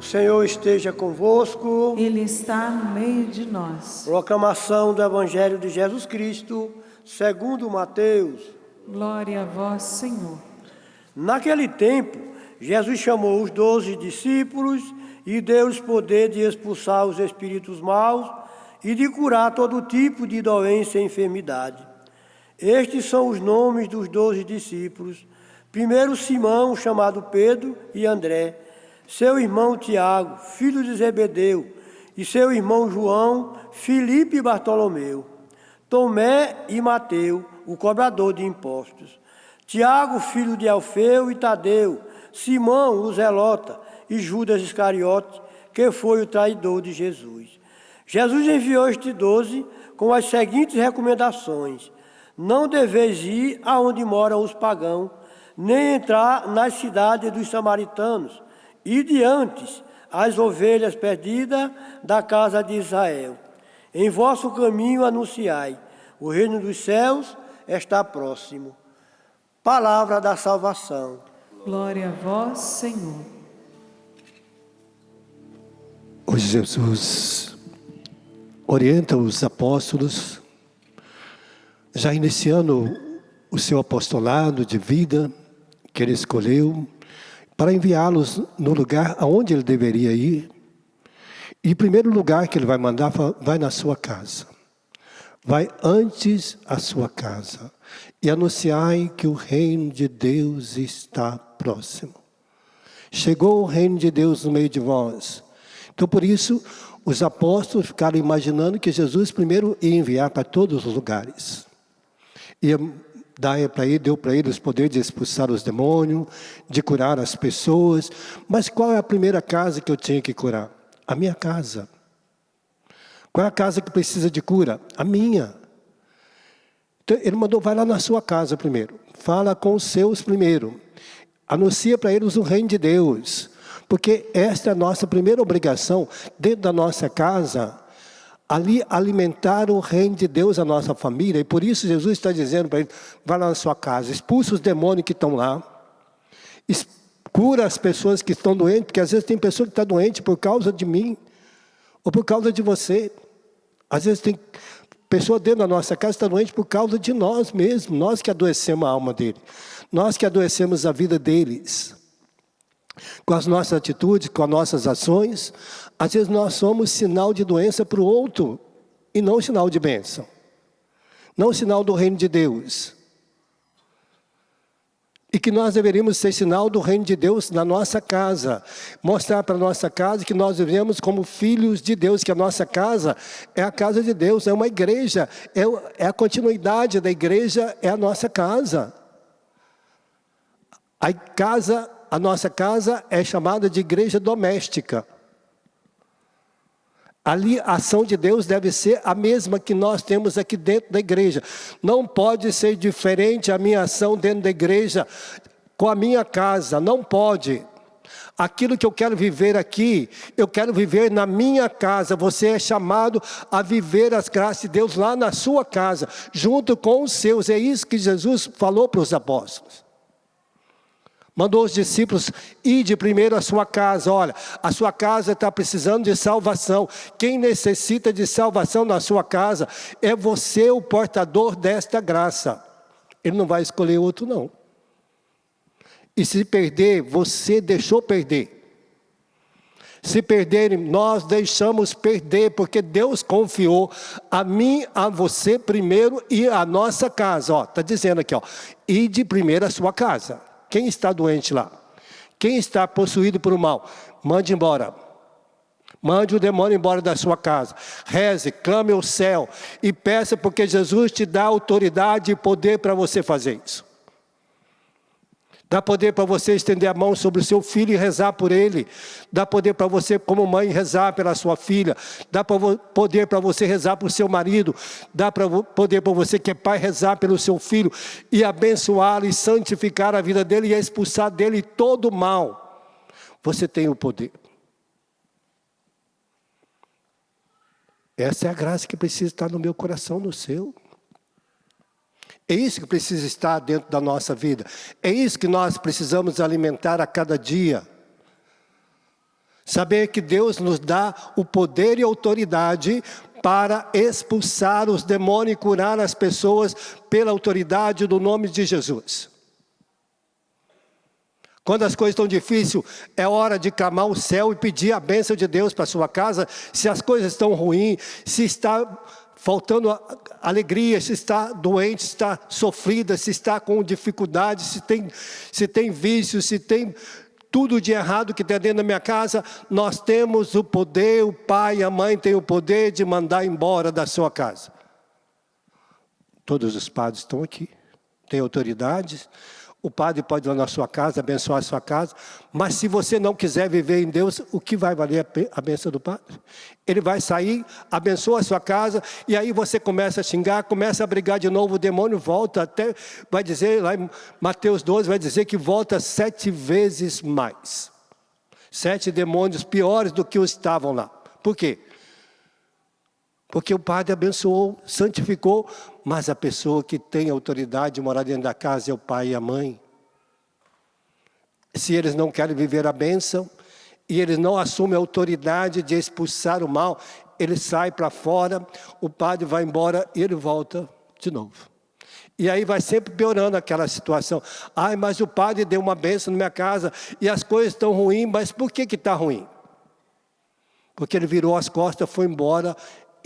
Senhor esteja convosco. Ele está no meio de nós. Proclamação do Evangelho de Jesus Cristo, segundo Mateus. Glória a vós, Senhor. Naquele tempo, Jesus chamou os 12 discípulos e deu-lhes poder de expulsar os espíritos maus e de curar todo tipo de doença e enfermidade. Estes são os nomes dos 12 discípulos. Primeiro, Simão, chamado Pedro, e André, seu irmão Tiago, filho de Zebedeu, e seu irmão João, Filipe e Bartolomeu, Tomé e Mateu, o cobrador de impostos, Tiago, filho de Alfeu e Tadeu, Simão, o zelota, e Judas Iscariote, que foi o traidor de Jesus. Jesus enviou estes 12 com as seguintes recomendações: não deveis ir aonde moram os pagãos, nem entrar nas cidades dos samaritanos, e diante as ovelhas perdidas da casa de Israel. Em vosso caminho anunciai, o reino dos céus está próximo. Palavra da salvação. Glória a vós, Senhor. Hoje Jesus orienta os apóstolos, já iniciando o seu apostolado de vida que ele escolheu, para enviá-los no lugar aonde ele deveria ir. E o primeiro lugar que ele vai mandar, vai na sua casa. Vai antes à sua casa e anunciai que o reino de Deus está próximo. Chegou o reino de Deus no meio de vós. Então, por isso, os apóstolos ficaram imaginando que Jesus primeiro ia enviar para todos os lugares. Ia deu para ele os poderes de expulsar os demônios, de curar as pessoas. Mas qual é a primeira casa que eu tinha que curar? A minha casa. Qual é a casa que precisa de cura? A minha. Então, ele mandou, vai lá na sua casa primeiro. Fala com os seus primeiro. Anuncia para eles o reino de Deus. Porque esta é a nossa primeira obrigação, dentro da nossa casa, ali alimentar o reino de Deus, a nossa família. E por isso Jesus está dizendo para ele, vai lá na sua casa, expulsa os demônios que estão lá, cura as pessoas que estão doentes, porque às vezes tem pessoa que está doente por causa de mim, ou por causa de você. Às vezes tem pessoa dentro da nossa casa que está doente por causa de nós mesmos, nós que adoecemos a alma dele, nós que adoecemos a vida deles. Com as nossas atitudes, com as nossas ações, às vezes nós somos sinal de doença para o outro, e não sinal de bênção. Não sinal do reino de Deus. E que nós deveríamos ser sinal do reino de Deus na nossa casa. Mostrar para a nossa casa que nós vivemos como filhos de Deus, que a nossa casa é a casa de Deus, é uma igreja, é a continuidade da igreja, é a nossa casa. A nossa casa é chamada de igreja doméstica. Ali a ação de Deus deve ser a mesma que nós temos aqui dentro da igreja. Não pode ser diferente a minha ação dentro da igreja com a minha casa. Não pode. Aquilo que eu quero viver aqui, eu quero viver na minha casa. Você é chamado a viver as graças de Deus lá na sua casa, junto com os seus. É isso que Jesus falou para os apóstolos. Mandou os discípulos ir de primeiro à sua casa. Olha, a sua casa está precisando de salvação. Quem necessita de salvação na sua casa é você, o portador desta graça. Ele não vai escolher outro, não. E se perder, você deixou perder. Se perderem, nós deixamos perder, porque Deus confiou a mim, a você primeiro e a nossa casa. Está dizendo aqui, ir de primeiro à sua casa. Quem está doente lá? Quem está possuído por o mal? Mande embora. Mande o demônio embora da sua casa. Reze, clame ao céu e peça, porque Jesus te dá autoridade e poder para você fazer isso. Dá poder para você estender a mão sobre o seu filho e rezar por ele. Dá poder para você, como mãe, rezar pela sua filha. Dá poder para você rezar por seu marido. Dá poder para você, que é pai, rezar pelo seu filho. E abençoá-lo e santificar a vida dele e expulsar dele todo o mal. Você tem o poder. Essa é a graça que precisa estar no meu coração, no seu. É isso que precisa estar dentro da nossa vida. É isso que nós precisamos alimentar a cada dia. Saber que Deus nos dá o poder e autoridade para expulsar os demônios e curar as pessoas pela autoridade do nome de Jesus. Quando as coisas estão difíceis, é hora de clamar o céu e pedir a bênção de Deus para a sua casa. Se as coisas estão ruins, se está faltando alegria, se está doente, se está sofrida, se está com dificuldade, se tem vícios, se tem tudo de errado que tem dentro da minha casa, nós temos o poder, o pai e a mãe têm o poder de mandar embora da sua casa. Todos os padres estão aqui, têm autoridade. O padre pode ir lá na sua casa, abençoar a sua casa, mas se você não quiser viver em Deus, o que vai valer a bênção do padre? Ele vai sair, abençoa a sua casa, e aí você começa a xingar, começa a brigar de novo, o demônio volta até, vai dizer, lá em Mateus 12, vai dizer que volta 7 vezes mais. 7 demônios piores do que os estavam lá. Por quê? Porque o padre abençoou, santificou, mas a pessoa que tem autoridade de morar dentro da casa é o pai e a mãe. Se eles não querem viver a bênção, e eles não assumem a autoridade de expulsar o mal, ele sai para fora, o padre vai embora e ele volta de novo. E aí vai sempre piorando aquela situação. Ai, mas o padre deu uma bênção na minha casa, e as coisas estão ruins, mas por que está ruim? Porque ele virou as costas, foi embora,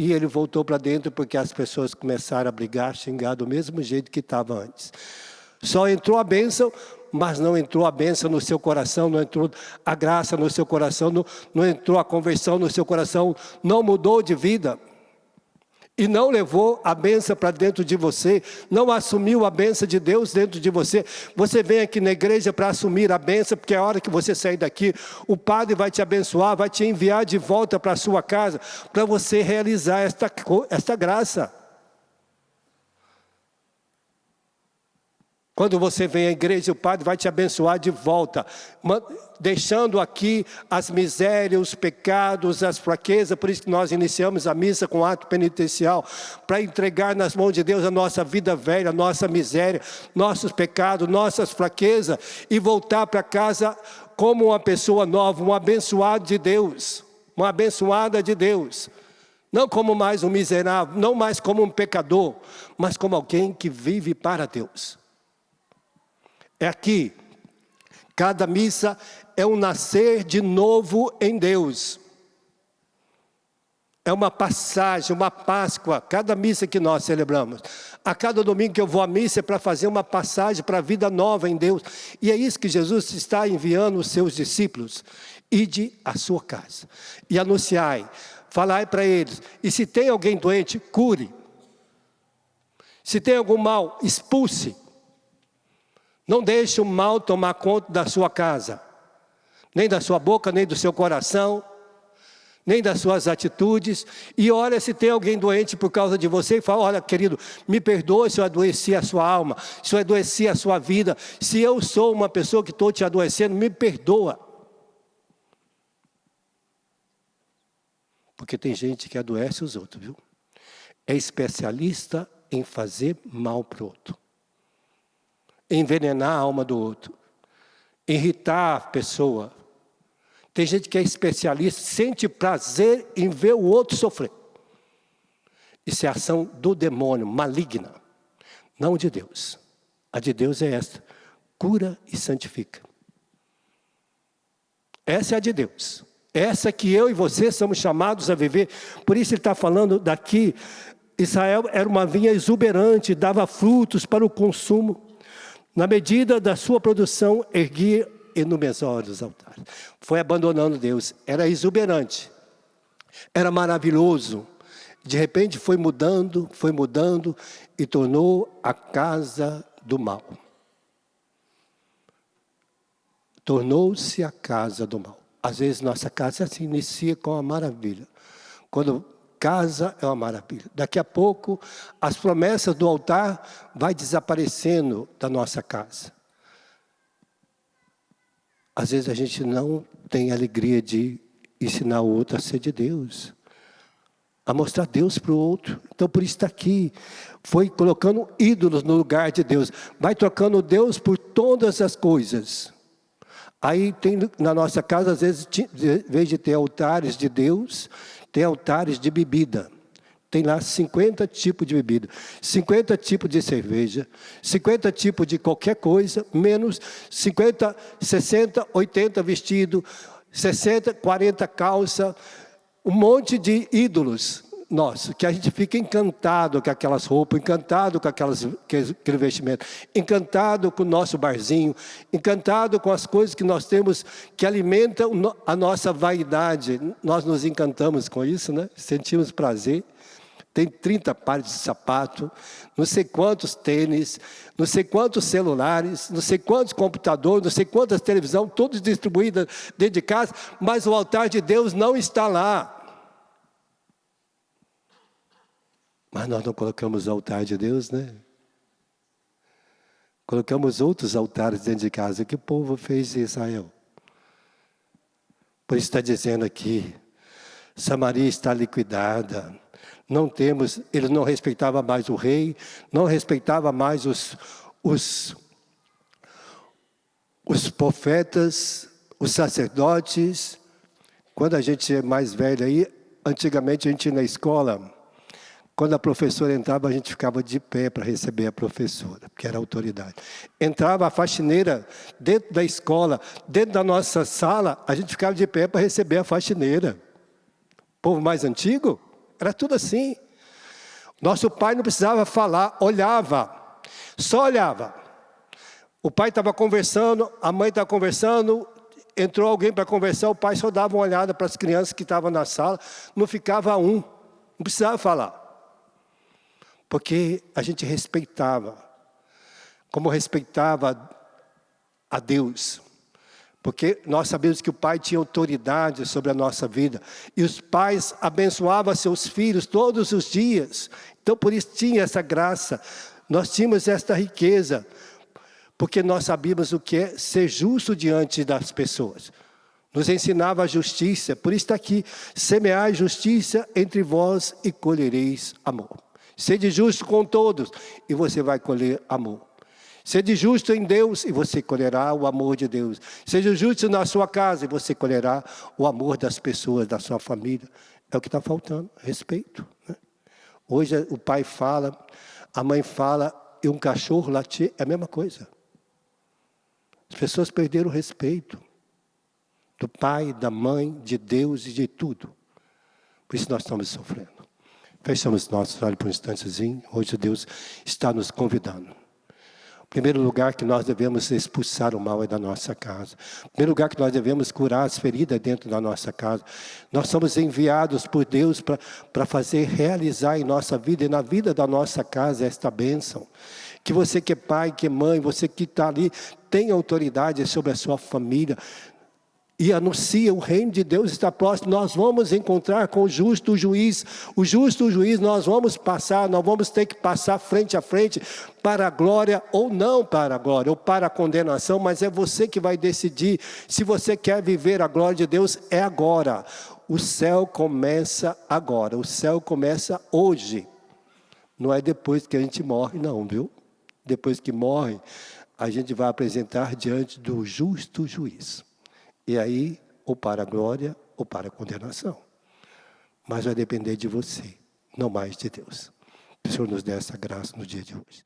e ele voltou para dentro porque as pessoas começaram a brigar, xingar do mesmo jeito que estava antes. Só entrou a bênção, mas não entrou a bênção no seu coração, não entrou a graça no seu coração, não entrou a conversão no seu coração, não mudou de vida. E não levou a bênção para dentro de você, não assumiu a bênção de Deus dentro de você. Você vem aqui na igreja para assumir a bênção, porque a hora que você sair daqui, o padre vai te abençoar, vai te enviar de volta para a sua casa, para você realizar esta graça. Quando você vem à igreja, o padre vai te abençoar de volta, deixando aqui as misérias, os pecados, as fraquezas. Por isso que nós iniciamos a missa com ato penitencial, para entregar nas mãos de Deus a nossa vida velha, a nossa miséria, nossos pecados, nossas fraquezas, e voltar para casa como uma pessoa nova, um abençoado de Deus, uma abençoada de Deus. Não como mais um miserável, não mais como um pecador, mas como alguém que vive para Deus. É aqui, cada missa é um nascer de novo em Deus. É uma passagem, uma Páscoa, cada missa que nós celebramos. A cada domingo que eu vou à missa é para fazer uma passagem para a vida nova em Deus. E é isso que Jesus está enviando os seus discípulos. Ide à sua casa e anunciai, falai para eles. E se tem alguém doente, cure. Se tem algum mal, expulse. Não deixe o mal tomar conta da sua casa, nem da sua boca, nem do seu coração, nem das suas atitudes. E olha, se tem alguém doente por causa de você, e fala, olha querido, me perdoe se eu adoeci a sua alma, se eu adoeci a sua vida, se eu sou uma pessoa que estou te adoecendo, me perdoa. Porque tem gente que adoece os outros, viu? É especialista em fazer mal para o outro. Envenenar a alma do outro, irritar a pessoa. Tem gente que é especialista, sente prazer em ver o outro sofrer. Isso é ação do demônio, maligna, não de Deus. A de Deus é esta, cura e santifica. Essa é a de Deus. Essa que eu e você somos chamados a viver. Por isso ele está falando daqui, Israel era uma vinha exuberante, dava frutos para o consumo. Na medida da sua produção, erguia inúmeros altares. Foi abandonando Deus. Era exuberante. Era maravilhoso. De repente foi mudando e tornou a casa do mal. Tornou-se a casa do mal. Às vezes nossa casa se inicia com uma maravilha. Quando casa é uma maravilha. Daqui a pouco, as promessas do altar vai desaparecendo da nossa casa. Às vezes a gente não tem alegria de ensinar o outro a ser de Deus, a mostrar Deus para o outro. Então por isso está aqui. Foi colocando ídolos no lugar de Deus. Vai trocando Deus por todas as coisas. Aí tem na nossa casa, às vezes, em vez de ter altares de Deus, tem altares de bebida. Tem lá 50 tipos de bebida, 50 tipos de cerveja, 50 tipos de qualquer coisa, menos 50, 60, 80 vestido, 60, 40 calça, um monte de ídolos nossos, que a gente fica encantado com aquelas roupas, encantado com aquele vestimento, encantado com o nosso barzinho, encantado com as coisas que nós temos que alimentam a nossa vaidade. Nós nos encantamos com isso, né? Sentimos prazer. Tem 30 pares de sapato, não sei quantos tênis, não sei quantos celulares, não sei quantos computadores, não sei quantas televisões, todos distribuídos dentro de casa, mas o altar de Deus não está lá. Mas nós não colocamos o altar de Deus, né? Colocamos outros altares dentro de casa. Que o povo fez em Israel? Por isso está dizendo aqui, Samaria está liquidada. Não temos, ele não respeitava mais o rei, não respeitava mais os profetas, os sacerdotes. Quando a gente é mais velho aí, antigamente a gente ia na escola, quando a professora entrava, a gente ficava de pé para receber a professora, porque era autoridade. Entrava a faxineira dentro da escola, dentro da nossa sala, a gente ficava de pé para receber a faxineira. Povo mais antigo, era tudo assim. Nosso pai não precisava falar, olhava, só olhava. O pai estava conversando, a mãe estava conversando, entrou alguém para conversar, o pai só dava uma olhada para as crianças que estavam na sala, não ficava não precisava falar. Porque a gente respeitava, como respeitava a Deus. Porque nós sabemos que o pai tinha autoridade sobre a nossa vida. E os pais abençoavam seus filhos todos os dias. Então, por isso tinha essa graça. Nós tínhamos esta riqueza. Porque nós sabíamos o que é ser justo diante das pessoas. Nos ensinava a justiça. Por isso está aqui. Semeai justiça entre vós e colhereis amor. Sede justo com todos e você vai colher amor. Seja justo em Deus e você colherá o amor de Deus. Seja justo na sua casa e você colherá o amor das pessoas, da sua família. É o que está faltando, respeito. Né? Hoje o pai fala, a mãe fala e um cachorro latir, é a mesma coisa. As pessoas perderam o respeito do pai, da mãe, de Deus e de tudo. Por isso nós estamos sofrendo. Fechamos nossos olhos por um instantezinho. Hoje Deus está nos convidando. O primeiro lugar que nós devemos expulsar o mal é da nossa casa. O primeiro lugar que nós devemos curar as feridas dentro da nossa casa. Nós somos enviados por Deus para fazer realizar em nossa vida e na vida da nossa casa esta bênção. Que você que é pai, que é mãe, você que está ali, tem autoridade sobre a sua família. E anuncia, o reino de Deus está próximo, nós vamos encontrar com o justo juiz. O justo juiz nós vamos passar, nós vamos ter que passar frente a frente para a glória ou não para a glória, ou para a condenação, mas é você que vai decidir. Se você quer viver a glória de Deus, é agora. O céu começa agora, o céu começa hoje. Não é depois que a gente morre não, viu? Depois que morre, a gente vai apresentar diante do justo juiz. E aí, ou para a glória, ou para a condenação. Mas vai depender de você, não mais de Deus. Que o Senhor nos dê essa graça no dia de hoje.